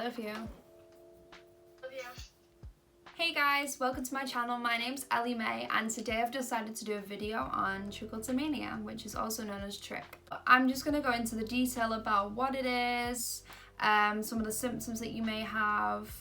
love you. Hey guys, welcome to my channel. My name's Ellie-mae and today I've decided to do a video on Trichotillomania, which is also known as trich. I'm just going to go into the detail about what it is, some of the symptoms that you may have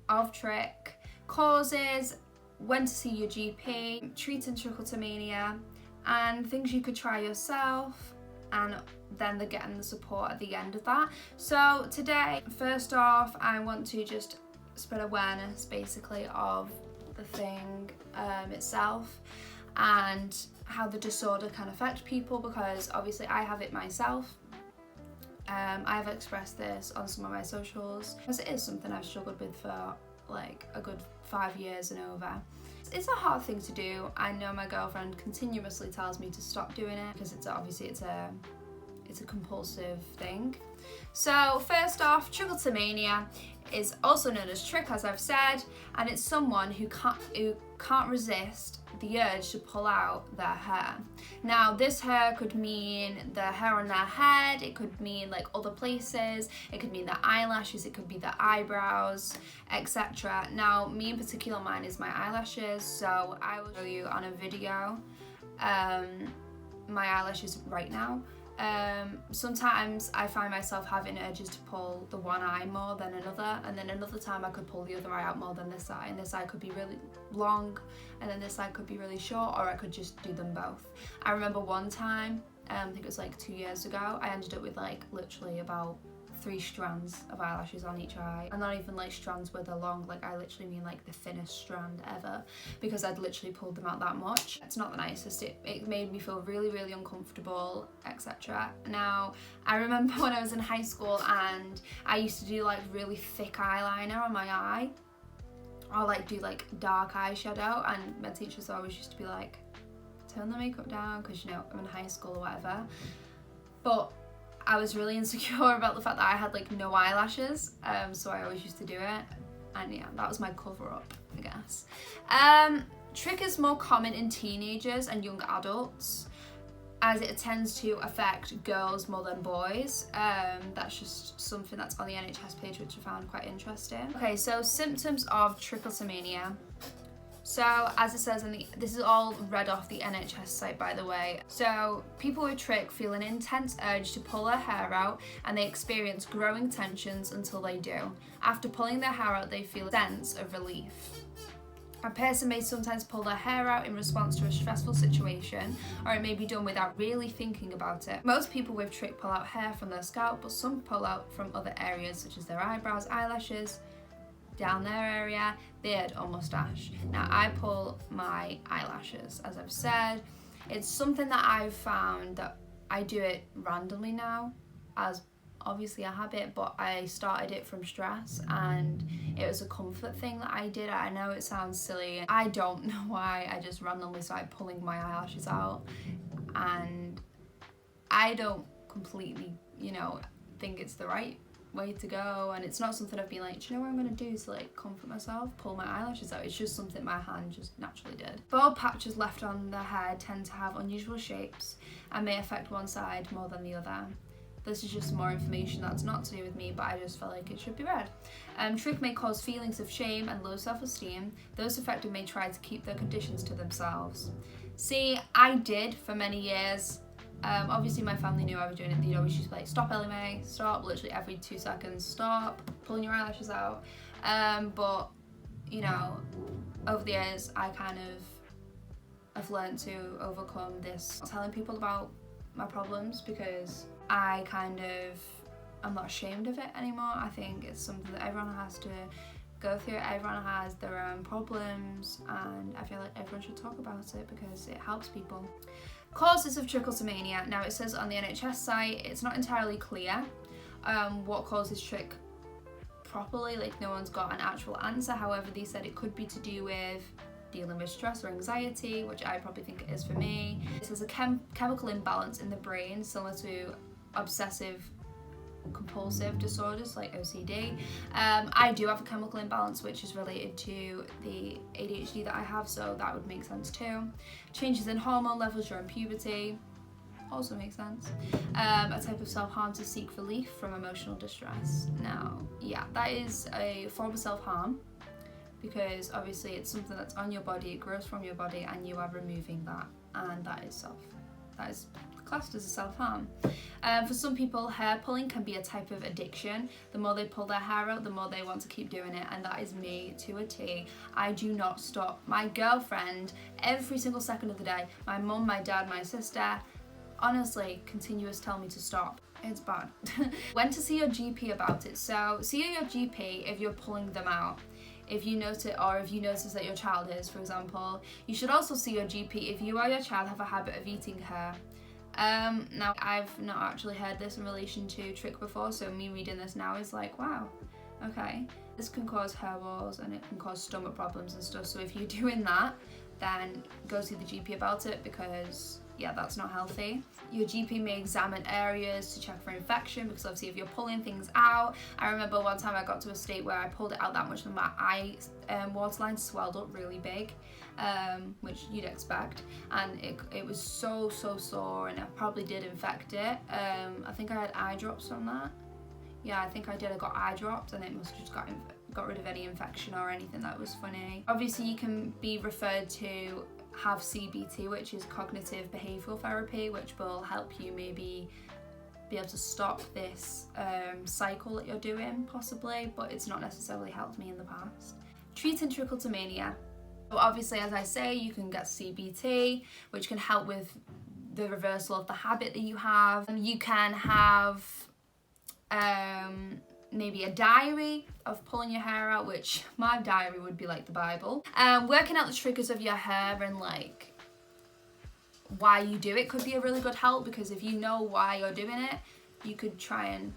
of trich, causes, when to see your GP, treating trichotillomania, and things you could try yourself, and then getting the support at the end of that. So today, first off, I want to just spread awareness basically of the thing itself and how the disorder can affect people, because obviously I have it myself. I have expressed this on some of my socials because it is something I've struggled with for like a good 5 years and over. It's a hard thing to do. I know my girlfriend continuously tells me to stop doing it because it's a compulsive thing. So first off, trichotillomania is also known as trich, as I've said, and it's someone who can't resist the urge to pull out their hair. Now this hair could mean the hair on their head, it could mean like other places, it could mean their eyelashes, it could be their eyebrows, etc. Now me in particular, mine is my eyelashes, so I will show you on a video my eyelashes right now. Sometimes I find myself having urges to pull the one eye more than another, and then another time I could pull the other eye out more than this eye, and this eye could be really long and then this eye could be really short, or I could just do them both. I remember one time, I think it was like 2 years ago, I ended up with like literally about 3 strands of eyelashes on each eye, and not even like strands where they're long, like I literally mean like the thinnest strand ever, because I'd literally pulled them out that much. It's not the nicest. It made me feel really uncomfortable, etc. Now I remember when I was in high school and I used to do like really thick eyeliner on my eye, or like do like dark eyeshadow, and my teachers always used to be like, turn the makeup down, because you know I'm in high school or whatever. But I was really insecure about the fact that I had like no eyelashes, so I always used to do it, and yeah, that was my cover up, I guess. Trich is more common in teenagers and young adults, as it tends to affect girls more than boys. That's just something that's on the NHS page, which I found quite interesting. Okay, so symptoms of trichotillomania. So as it says this is all read off the NHS site, by the way. So people with trich feel an intense urge to pull their hair out, and they experience growing tensions until they do. After pulling their hair out, they feel a sense of relief. A person may sometimes pull their hair out in response to a stressful situation, or it may be done without really thinking about it. Most people with trich pull out hair from their scalp, but some pull out from other areas such as their eyebrows, eyelashes, down their area, beard or mustache. Now I pull my eyelashes, as I've said. It's something that I've found that I do it randomly now, as obviously a habit, but I started it from stress and it was a comfort thing that I did. I know it sounds silly. I don't know why, I just randomly started pulling my eyelashes out, and I don't completely, think it's the right way to go, and it's not something I've been like, do you know what I'm going to do to like comfort myself, pull my eyelashes out. It's just something my hand just naturally did. Bald patches left on the head tend to have unusual shapes and may affect one side more than the other. This is just some more information that's not to do with me, but I just felt like it should be read. Trich may cause feelings of shame and low self-esteem. Those affected may try to keep their conditions to themselves. See, I did for many years. Obviously my family knew I was doing it. They'd always just be like, stop Ellie-mae, stop, literally every 2 seconds, stop pulling your eyelashes out. But over the years I I've learned to overcome this, telling people about my problems, because I'm not ashamed of it anymore. I think it's something that everyone has to go through. Everyone has their own problems, and I feel like everyone should talk about it because it helps people. Causes of trichotillomania. Now it says on the NHS site it's not entirely clear what causes trich properly, like no one's got an actual answer. However, they said it could be to do with dealing with stress or anxiety, which I probably think it is for me. It says a chemical imbalance in the brain similar to obsessive compulsive disorders like OCD. I do have a chemical imbalance which is related to the ADHD that I have, so that would make sense too. Changes in hormone levels during puberty, Also makes sense. A type of self-harm to seek relief from emotional distress. Now, yeah, that is a form of self-harm because obviously it's something that's on your body, it grows from your body, and you are removing that, and that is classed as a self-harm. For some people, hair pulling can be a type of addiction. The more they pull their hair out, the more they want to keep doing it, and that is me to a T. I do not stop. My girlfriend, every single second of the day, my mum, my dad, my sister, honestly, continuous tell me to stop. It's bad. When to see your GP about it. So, see your GP if you're pulling them out. If you notice, or if you notice that your child is, for example. You should also see your GP if you or your child have a habit of eating hair. Now, I've not actually heard this in relation to Trich before, so me reading this now is like, wow, okay. This can cause hair walls and it can cause stomach problems and stuff, so if you're doing that, then go see the GP about it because, yeah, that's not healthy. Your GP may examine areas to check for infection because obviously if you're pulling things out, I remember one time I got to a state where I pulled it out that much and my eye waterline swelled up really big, which you'd expect, and it was so sore and it probably did infect it. I think I had eye drops from that. Yeah, I think I did. I got eye drops and it must have just got rid of any infection or anything. That was funny. Obviously you can be referred to have CBT, which is cognitive behavioural therapy, which will help you maybe be able to stop this cycle that you're doing possibly, but it's not necessarily helped me in the past. Treating trichotillomania. So obviously, as I say, you can get CBT, which can help with the reversal of the habit that you have. You can have maybe a diary of pulling your hair out, which my diary would be like the Bible. Working out the triggers of your hair and like why you do it could be a really good help, because if you know why you're doing it, you could try and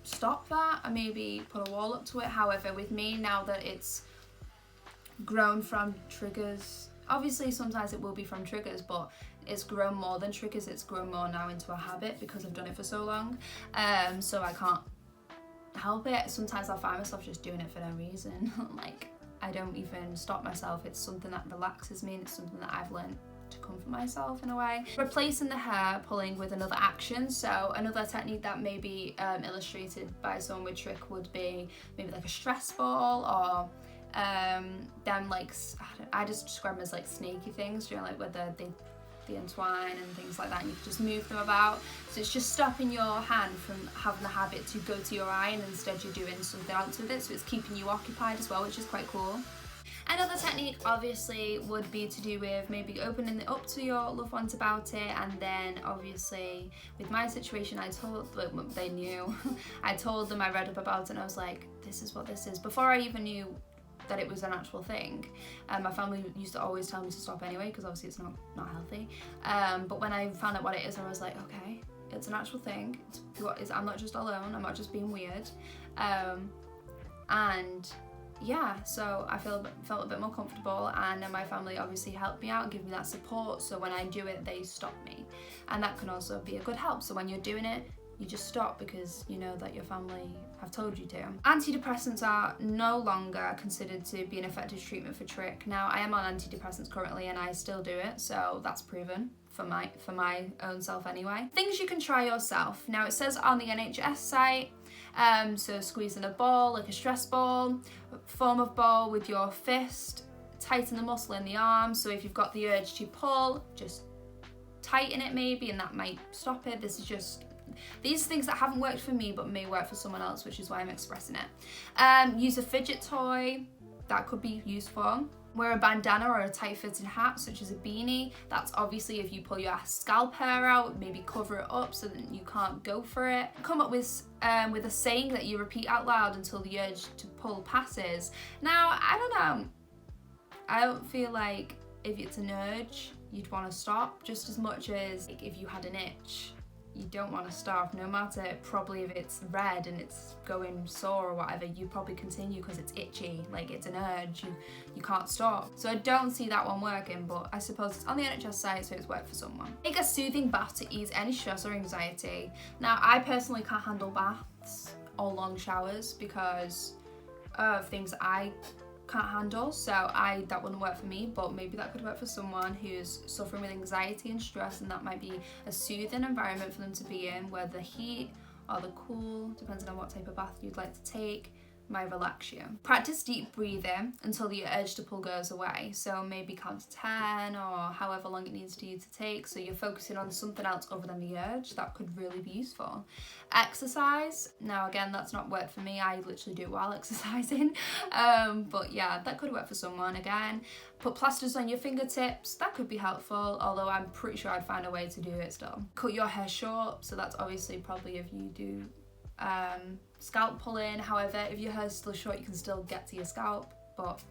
stop that and maybe put a wall up to it. However, with me, now that it's grown from triggers, obviously sometimes it will be from triggers, but it's grown more than triggers. It's grown more now into a habit because I've done it for so long. So I can't help it. Sometimes I'll find myself just doing it for no reason. Like, I don't even stop myself. It's something that relaxes me and it's something that I've learned to comfort myself in a way. Replacing the hair pulling with another action. So another technique that may be illustrated by someone with Trich would be maybe like a stress ball, or them like, I just describe them as like snaky things, you know, like where they entwine and things like that, and you can just move them about. So it's just stopping your hand from having the habit to go to your eye, and instead you're doing something else with it, so it's keeping you occupied as well, which is quite cool. Another technique obviously would be to do with maybe opening it up to your loved ones about it, and then obviously with my situation, I told them, they knew, I told them, I read up about it, and I was like, this is what this is, before I even knew that it was an actual thing. My family used to always tell me to stop anyway, because obviously it's not healthy. But when I found out what it is, I was like, okay, it's an actual thing. I'm not just alone. I'm not just being weird. And yeah, so I felt a bit more comfortable, and then my family obviously helped me out and give me that support. So when I do it, they stop me, and that can also be a good help. So when you're doing it, you just stop because you know that your family have told you to. Antidepressants are no longer considered to be an effective treatment for Trich. Now, I am on antidepressants currently and I still do it, so that's proven for my own self anyway. Things you can try yourself. Now, it says on the NHS site, so squeezing a ball, like a stress ball, form of ball with your fist, tighten the muscle in the arm, so if you've got the urge to pull, just tighten it maybe, and that might stop it. This is just these things that haven't worked for me but may work for someone else, which is why I'm expressing it. Use a fidget toy, that could be useful. Wear a bandana or a tight-fitting hat, such as a beanie. That's obviously if you pull your scalp hair out, maybe cover it up so that you can't go for it. Come up with a saying that you repeat out loud until the urge to pull passes. Now, I don't know. I don't feel like if it's an urge, you'd want to stop just as much as if you had an itch. You don't want to stop, no matter, probably if it's red and it's going sore or whatever, you probably continue because it's itchy, like it's an urge, you can't stop. So I don't see that one working, but I suppose it's on the NHS site, so it's worked for someone. Take a soothing bath to ease any stress or anxiety. Now, I personally can't handle baths or long showers because of things I can't handle, so that wouldn't work for me, but maybe that could work for someone who's suffering with anxiety and stress, and that might be a soothing environment for them to be in, where the heat or the cool, depending on what type of bath you'd like to take, might relax you. Practice deep breathing until the urge to pull goes away. So maybe count to 10 or however long it needs you to take. So you're focusing on something else other than the urge. That could really be useful. Exercise. Now again, that's not worked for me. I literally do it while exercising. But yeah, that could work for someone. Again, put plasters on your fingertips. That could be helpful, although I'm pretty sure I'd find a way to do it still. Cut your hair short. So that's obviously probably if you do scalp pulling. However, if your hair's still short, you can still get to your scalp, but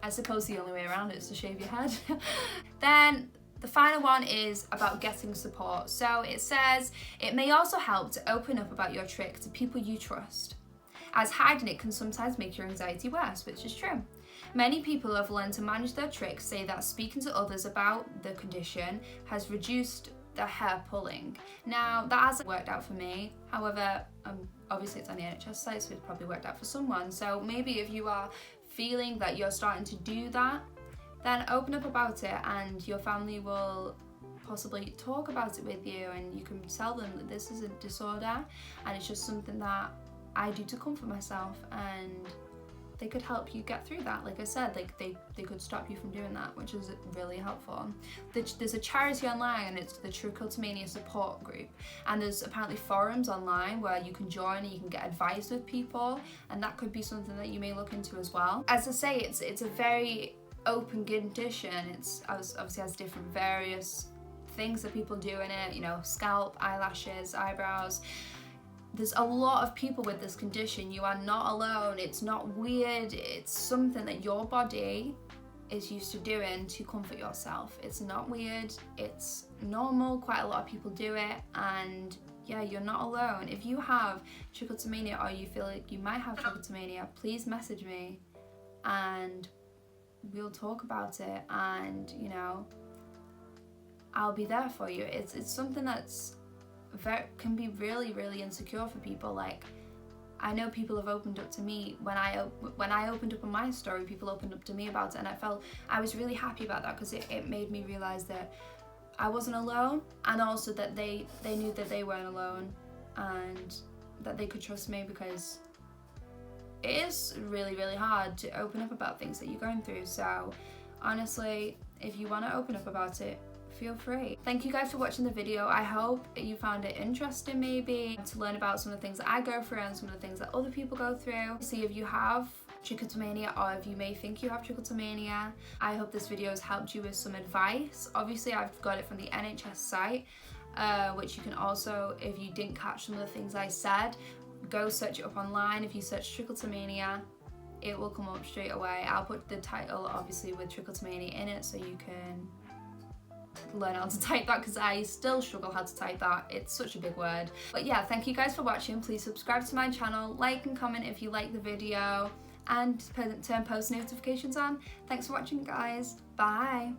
I suppose the only way around it is to shave your head. Then the final one is about getting support. So it says, it may also help to open up about your trick to people you trust, as hiding it can sometimes make your anxiety worse, which is true. Many people who have learned to manage their tricks say that speaking to others about the condition has reduced the hair pulling. Now that hasn't worked out for me, however, obviously it's on the NHS site, so it's probably worked out for someone. So maybe if you are feeling that you're starting to do that, then open up about it, and your family will possibly talk about it with you, and you can tell them that this is a disorder and it's just something that I do to comfort myself, and they could help you get through that. Like I said, like they could stop you from doing that, which is really helpful. There's a charity online, and it's the Trichotillomania support group, and there's apparently forums online where you can join and you can get advice with people, and that could be something that you may look into as well. As I say, it's a very open condition. It's obviously has different various things that people do in it, you know, scalp, eyelashes, eyebrows. There's a lot of people with this condition. You are not alone. It's not weird. It's something that your body is used to doing to comfort yourself. It's not weird. It's normal. Quite a lot of people do it, and yeah, you're not alone. If you have trichotillomania, or you feel like you might have trichotillomania, please message me and we'll talk about it, and you know, I'll be there for you. It's something that's can be really insecure for people. Like, I know people have opened up to me when I opened up on my story. People opened up to me about it, and I was really happy about that, because it made me realize that I wasn't alone, and also that they knew that they weren't alone, and that they could trust me, because it is really hard to open up about things that you're going through. So honestly, if you want to open up about it, feel free. Thank you guys for watching the video. I hope you found it interesting, maybe to learn about some of the things that I go through and some of the things that other people go through. See if you have trichotillomania, or if you may think you have trichotillomania. I hope this video has helped you with some advice. Obviously, I've got it from the NHS site, which you can also, if you didn't catch some of the things I said, go search it up online. If you search trichotillomania, it will come up straight away. I'll put the title obviously with trichotillomania in it, so you can learn how to type that, because I still struggle how to type that. It's such a big word. But yeah, thank you guys for watching. Please subscribe to my channel, like and comment if you like the video, and turn post notifications on. Thanks for watching, guys. Bye.